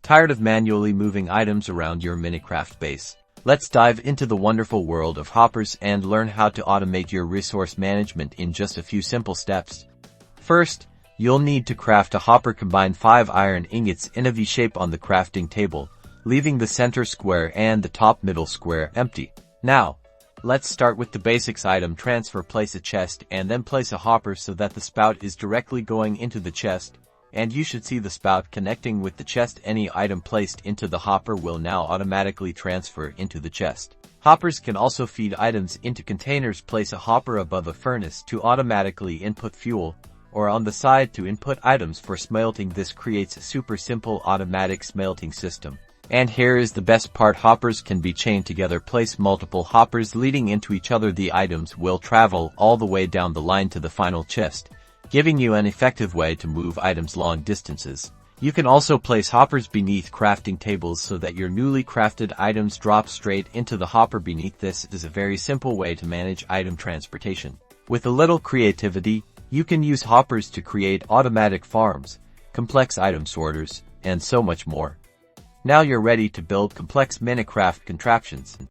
Tired of manually moving items around your Minecraft base? Let's dive into the wonderful world of hoppers and learn how to automate your resource management in just a few simple steps. First, you'll need to craft a hopper. Combine 5 iron ingots in a V shape on the crafting table, leaving the center square and the top middle square empty. Now, let's start with the basics. Item transfer. Place a chest and then place a hopper so that the spout is directly going into the chest, and you should see the spout connecting with the chest. Any item placed into the hopper will now automatically transfer into the chest. Hoppers can also feed items into containers. Place a hopper above a furnace to automatically input fuel, or on the side to input items for smelting. This creates a super simple automatic smelting system. And here is the best part: hoppers can be chained together. Place multiple hoppers leading into each other. The items will travel all the way down the line to the final chest, giving you an effective way to move items long distances. You can also place hoppers beneath crafting tables so that your newly crafted items drop straight into the hopper beneath. This is a very simple way to manage item transportation. With a little creativity, you can use hoppers to create automatic farms, complex item sorters, and so much more. Now you're ready to build complex Minecraft contraptions.